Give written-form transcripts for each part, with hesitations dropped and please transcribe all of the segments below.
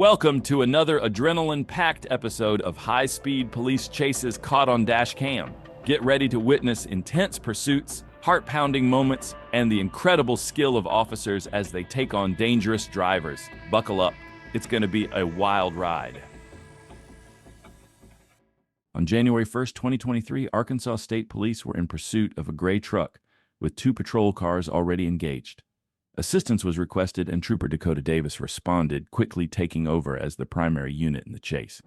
Welcome to another adrenaline-packed episode of high-speed police chases caught on Dashcam. Get ready to witness intense pursuits, heart-pounding moments, and the incredible skill of officers as they take on dangerous drivers. Buckle up. It's going to be a wild ride. On January 1st, 2023, Arkansas State Police were in pursuit of a gray truck with 2 patrol cars already engaged. Assistance was requested and Trooper Dakota Davis responded, quickly taking over as the primary unit in the chase.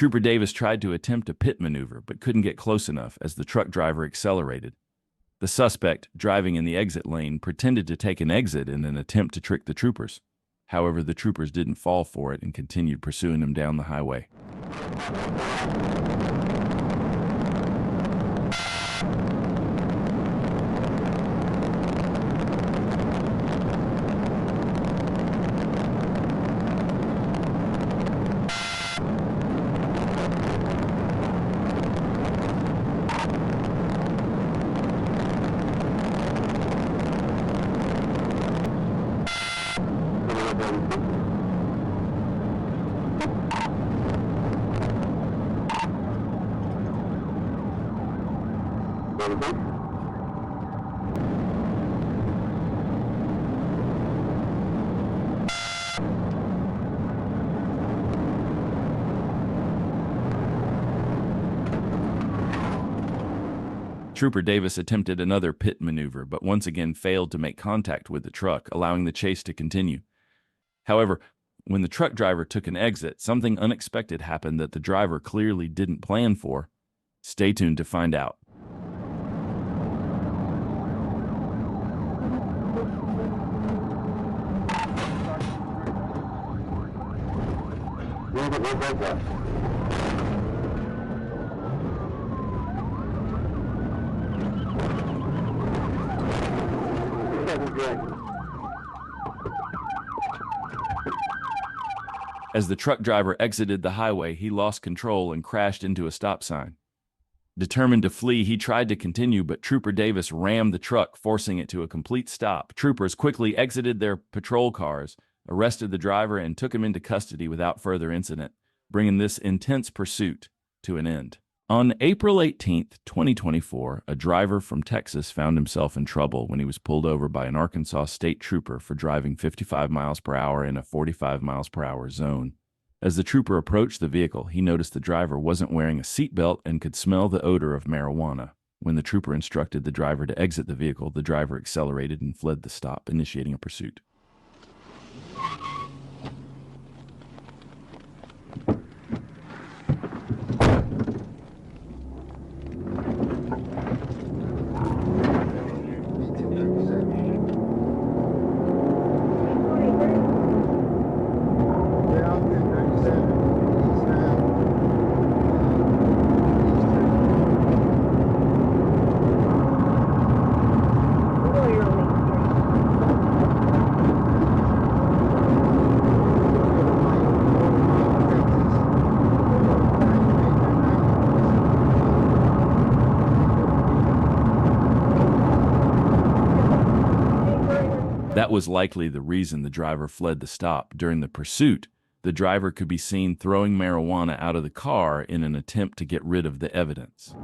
Trooper Davis tried to attempt a pit maneuver but couldn't get close enough as the truck driver accelerated. The suspect, driving in the exit lane, pretended to take an exit in an attempt to trick the troopers. However, the troopers didn't fall for it and continued pursuing him down the highway. Trooper Davis attempted another pit maneuver, but once again failed to make contact with the truck, allowing the chase to continue. However, when the truck driver took an exit, something unexpected happened that the driver clearly didn't plan for. Stay tuned to find out. As the truck driver exited the highway, he lost control and crashed into a stop sign. Determined to flee, he tried to continue, but Trooper Davis rammed the truck, forcing it to a complete stop. Troopers quickly exited their patrol cars, arrested the driver, and took him into custody without further incident, bringing this intense pursuit to an end. On April 18th, 2024, a driver from Texas found himself in trouble when he was pulled over by an Arkansas state trooper for driving 55 miles per hour in a 45 miles per hour zone. As the trooper approached the vehicle, he noticed the driver wasn't wearing a seatbelt and could smell the odor of marijuana. When the trooper instructed the driver to exit the vehicle, the driver accelerated and fled the stop, initiating a pursuit. That was likely the reason the driver fled the stop. During the pursuit, the driver could be seen throwing marijuana out of the car in an attempt to get rid of the evidence.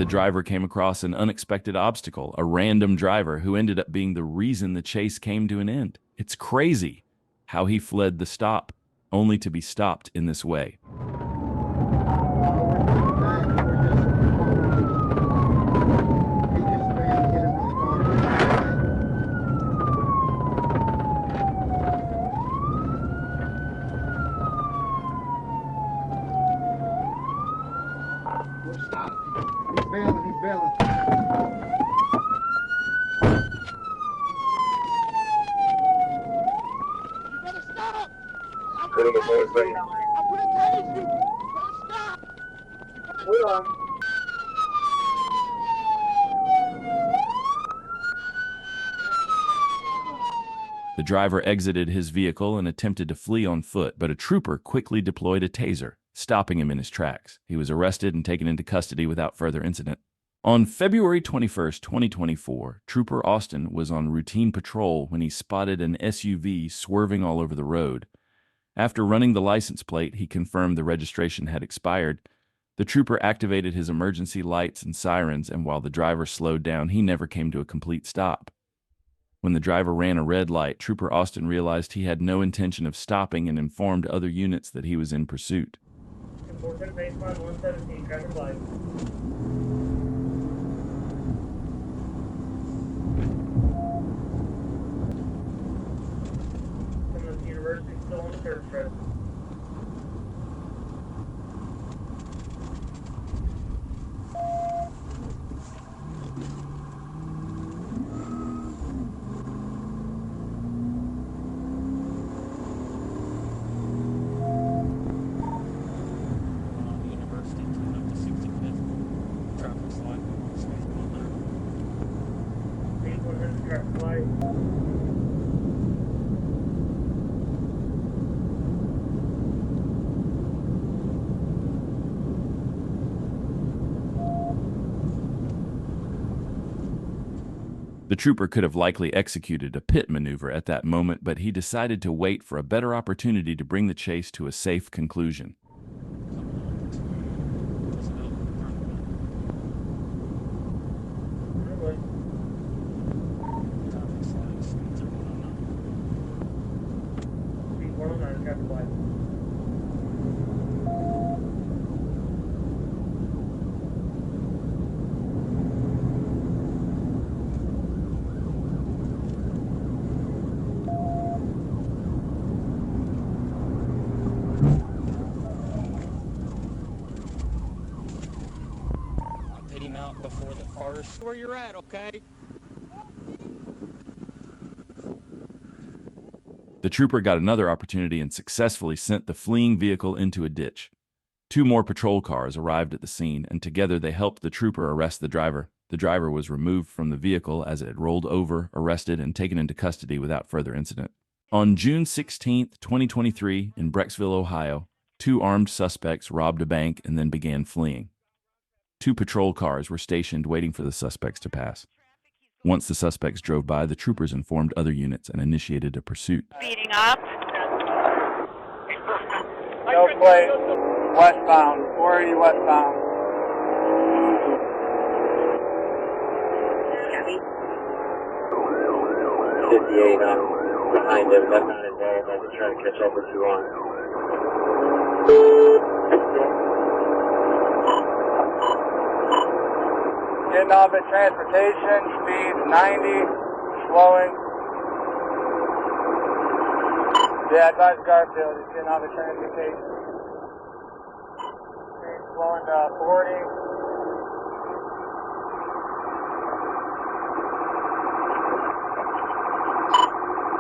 the driver came across an unexpected obstacle, a random driver who ended up being the reason the chase came to an end. It's crazy how he fled the stop, only to be stopped in this way. He's bailing. You better stop! I'm gonna tase you! I'm gonna tase you! You better stop! You better stop! The driver exited his vehicle and attempted to flee on foot, but a trooper quickly deployed a taser, stopping him in his tracks. He was arrested and taken into custody without further incident. On February 21st, 2024, Trooper Austin was on routine patrol when he spotted an SUV swerving all over the road. After running the license plate, he confirmed the registration had expired. The trooper activated his emergency lights and sirens, and while the driver slowed down, he never came to a complete stop. When the driver ran a red light, Trooper Austin realized he had no intention of stopping and informed other units that he was in pursuit. Important baseline 117, traffic light. From the university, still on the third strip. The trooper could have likely executed a pit maneuver at that moment, but he decided to wait for a better opportunity to bring the chase to a safe conclusion. Out before the first. Where you're at, okay? The trooper got another opportunity and successfully sent the fleeing vehicle into a ditch. 2 more patrol cars arrived at the scene, and together they helped the trooper arrest the driver. The driver was removed from the vehicle as it had rolled over, arrested, and taken into custody without further incident. On June 16, 2023, in Brecksville, Ohio, 2 armed suspects robbed a bank and then began fleeing. 2 patrol cars were stationed waiting for the suspects to pass. Once the suspects drove by, the troopers informed other units and initiated a pursuit. Speeding up. No plate. Westbound. Where are you westbound? Heavy. 58 behind him. That's not his name. I'm just trying to catch up with you on. Getting off at transportation, speed 90, slowing. Yeah, advise Garfield, he's getting off at transportation. Speed slowing to 40.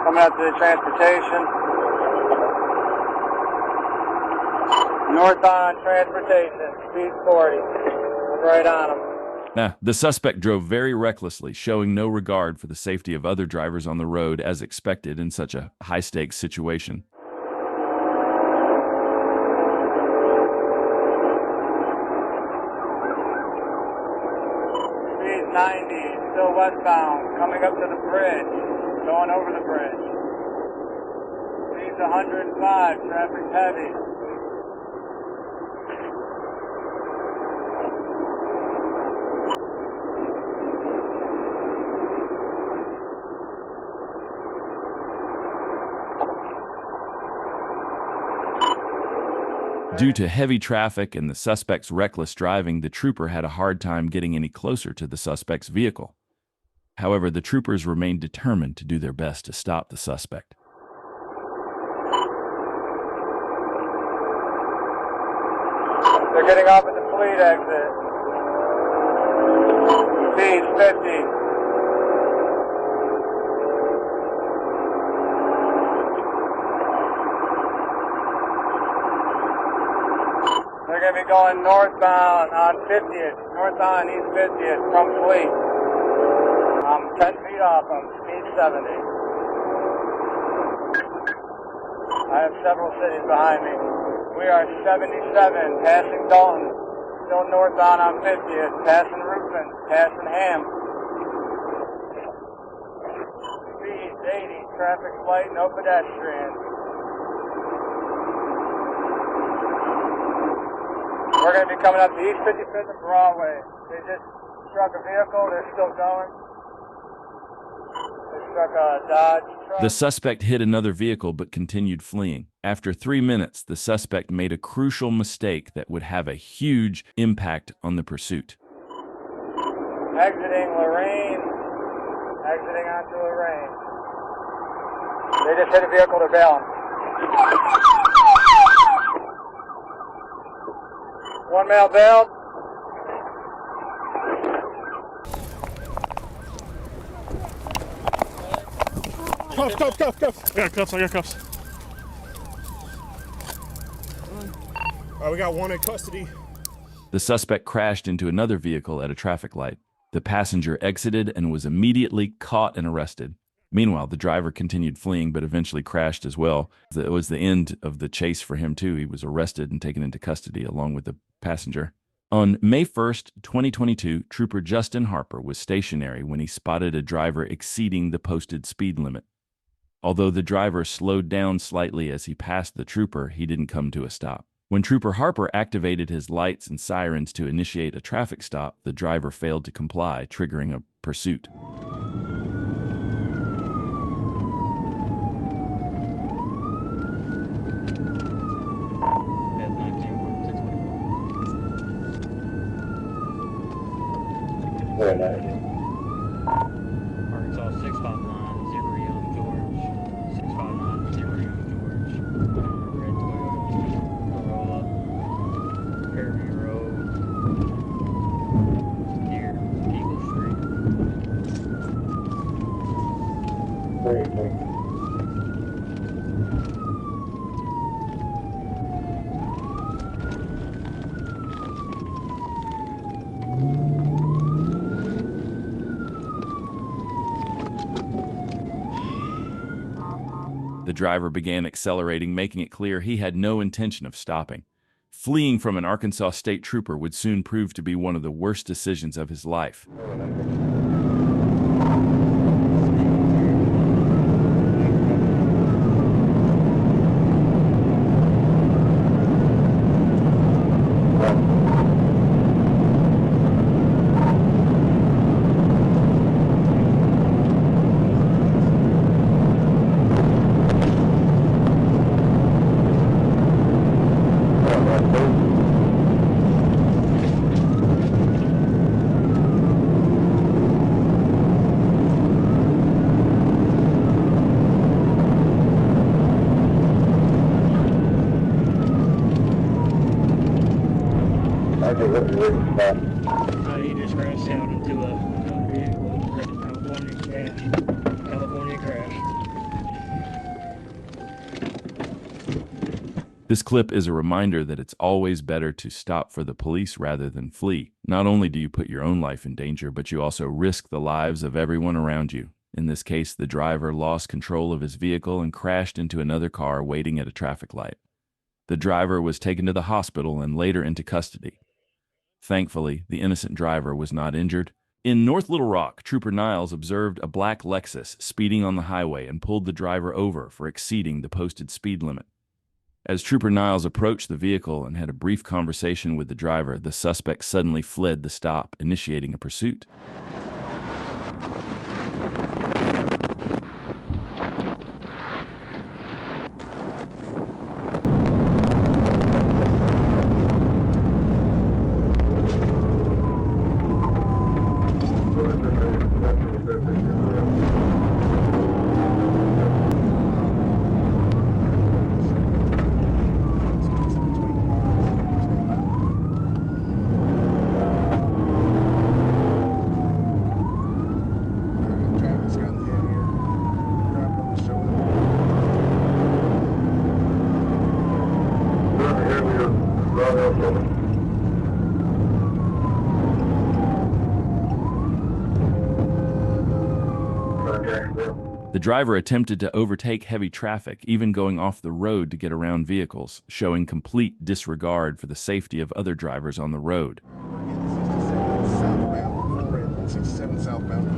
Coming up to the transportation. North on transportation, speed 40. I'm right on him. The suspect drove very recklessly, showing no regard for the safety of other drivers on the road as expected in such a high-stakes situation. Speed 90, still westbound, coming up to the bridge, going over the bridge. Speed's 105, traffic's heavy. Due to heavy traffic and the suspect's reckless driving, the trooper had a hard time getting any closer to the suspect's vehicle. However, the troopers remained determined to do their best to stop the suspect. They're getting off at the fleet exit. Speed 50. They're going to be going northbound on 50th, northbound East 50th from Fleet. I'm 10 feet off them, speed 70. I have several cities behind me. We are 77, passing Dalton, still northbound on 50th, passing Rufin, passing Ham. Speed 80, traffic light, no pedestrians. We're going to be coming up to East 55th and Broadway. They just struck a vehicle. They're still going. They struck a Dodge truck. The suspect hit another vehicle but continued fleeing. After 3 minutes, the suspect made a crucial mistake that would have a huge impact on the pursuit. Exiting Lorraine. Exiting onto Lorraine. They just hit a vehicle to bail. One male bailed. Cuffs. I got cuffs. All right, we got one in custody. The suspect crashed into another vehicle at a traffic light. The passenger exited and was immediately caught and arrested. Meanwhile, the driver continued fleeing but eventually crashed as well. It was the end of the chase for him, too. He was arrested and taken into custody along with the passenger. On May 1st, 2022, Trooper Justin Harper was stationary when he spotted a driver exceeding the posted speed limit. Although the driver slowed down slightly as he passed the trooper, he didn't come to a stop. When Trooper Harper activated his lights and sirens to initiate a traffic stop, the driver failed to comply, triggering a pursuit. Very nice. Arkansas 659, 0 Young George. 659, 0 Young George. Red Toyota Corolla. Fairview Road. Near Eagle Street. Very nice. The driver began accelerating, making it clear he had no intention of stopping. Fleeing from an Arkansas state trooper would soon prove to be one of the worst decisions of his life. He just crashed out into a vehicle. California crash. This clip is a reminder that it's always better to stop for the police rather than flee. Not only do you put your own life in danger, but you also risk the lives of everyone around you. In this case, the driver lost control of his vehicle and crashed into another car waiting at a traffic light. The driver was taken to the hospital and later into custody. Thankfully, the innocent driver was not injured. In North Little Rock, Trooper Niles observed a black Lexus speeding on the highway and pulled the driver over for exceeding the posted speed limit. As Trooper Niles approached the vehicle and had a brief conversation with the driver, the suspect suddenly fled the stop, initiating a pursuit. The driver attempted to overtake heavy traffic, even going off the road to get around vehicles, showing complete disregard for the safety of other drivers on the road. 67 southbound.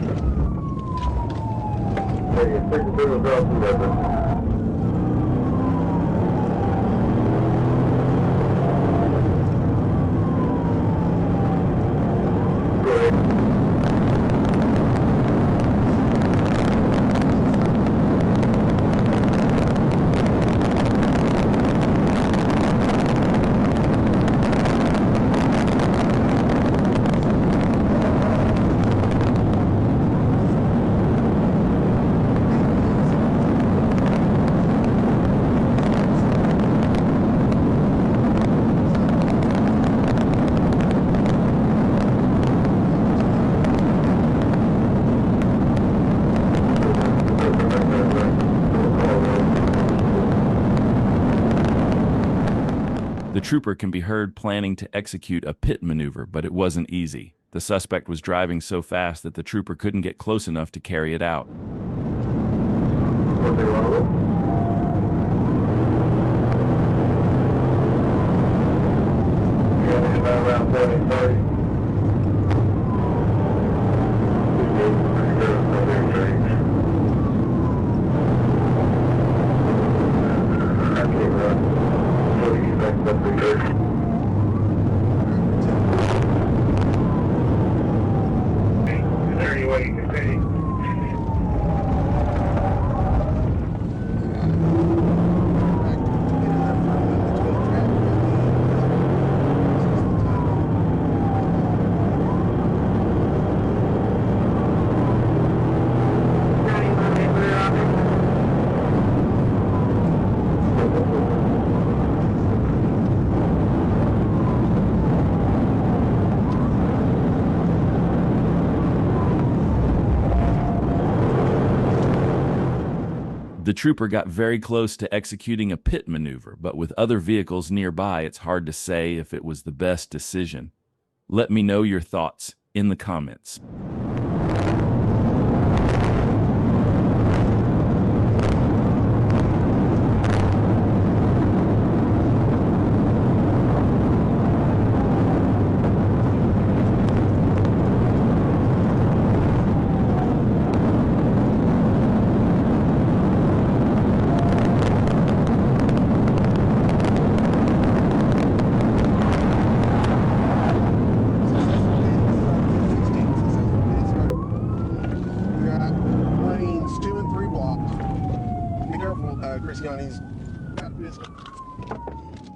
The trooper can be heard planning to execute a pit maneuver, but it wasn't easy. The suspect was driving so fast that the trooper couldn't get close enough to carry it out. The trooper got very close to executing a pit maneuver, but with other vehicles nearby, it's hard to say if it was the best decision. Let me know your thoughts in the comments.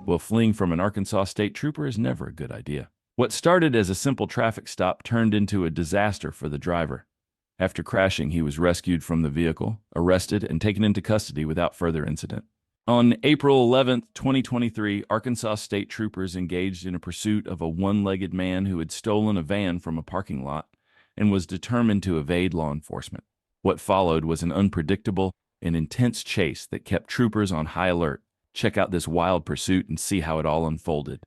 Well, fleeing from an Arkansas state trooper is never a good idea. What started as a simple traffic stop turned into a disaster for the driver. After crashing, he was rescued from the vehicle, arrested, and taken into custody without further incident. On April 11, 2023, Arkansas state troopers engaged in a pursuit of a one-legged man who had stolen a van from a parking lot and was determined to evade law enforcement. What followed was an unpredictable and intense chase that kept troopers on high alert. Check out this wild pursuit and see how it all unfolded.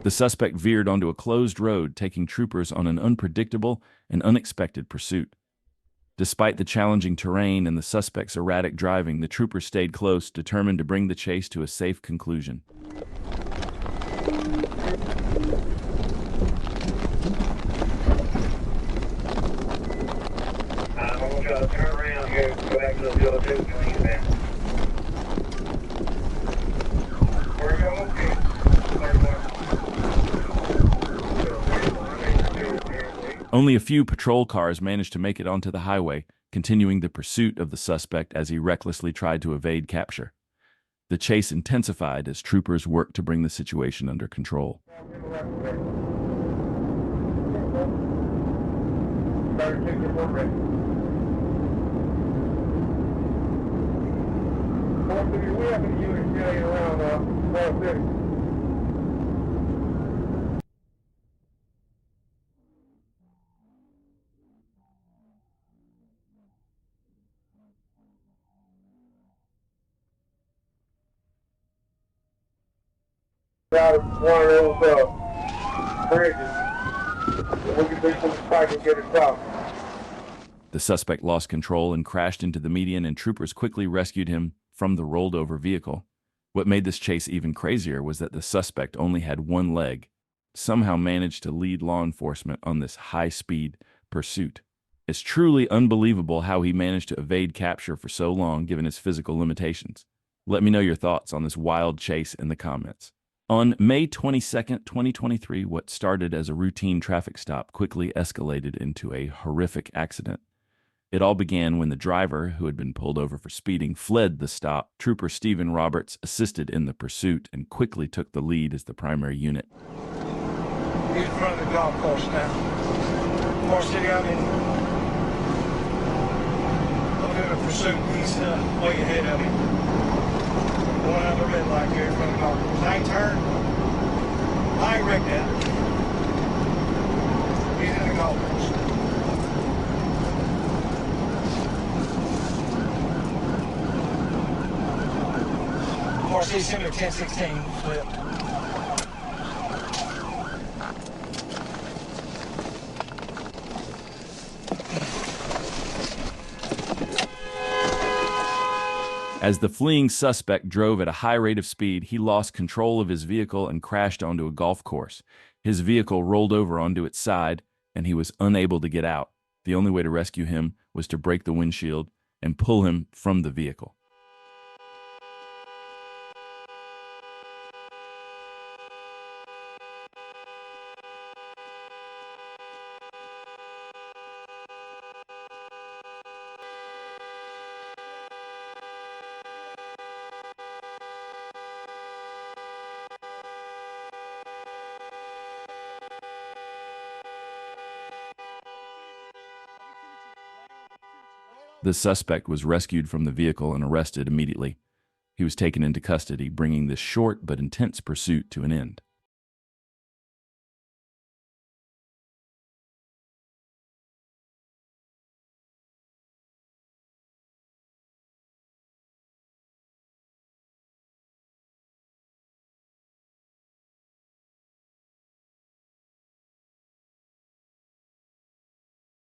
The suspect veered onto a closed road, taking troopers on an unpredictable and unexpected pursuit. Despite the challenging terrain and the suspect's erratic driving, the troopers stayed close, determined to bring the chase to a safe conclusion. I want y'all to turn around here and go back to the field too, please, man. Where are you going? Only a few patrol cars managed to make it onto the highway, continuing the pursuit of the suspect as he recklessly tried to evade capture. The chase intensified as troopers worked to bring the situation under control. We have a unit getting around Wall City. Out of one of those bridges. We can do some spike and get it stopped. The suspect lost control and crashed into the median, and troopers quickly rescued him from the rolled over vehicle. What made this chase even crazier was that the suspect only had one leg, somehow managed to lead law enforcement on this high-speed pursuit. It's truly unbelievable how he managed to evade capture for so long given his physical limitations. Let me know your thoughts on this wild chase in the comments. On May 22nd, 2023, what started as a routine traffic stop quickly escalated into a horrific accident. It all began when the driver, who had been pulled over for speeding, fled the stop. Trooper Stephen Roberts assisted in the pursuit and quickly took the lead as the primary unit. He's in front of the golf course now. More City, I'm in a pursuit. He's way ahead of me. Going out the red light here in front of the golf course. I ain't turned. I ain't wrecked that. He's in the golf course. RC Center 1016 flip. As the fleeing suspect drove at a high rate of speed, he lost control of his vehicle and crashed onto a golf course. His vehicle rolled over onto its side, and he was unable to get out. The only way to rescue him was to break the windshield and pull him from the vehicle. The suspect was rescued from the vehicle and arrested immediately. He was taken into custody, bringing this short but intense pursuit to an end.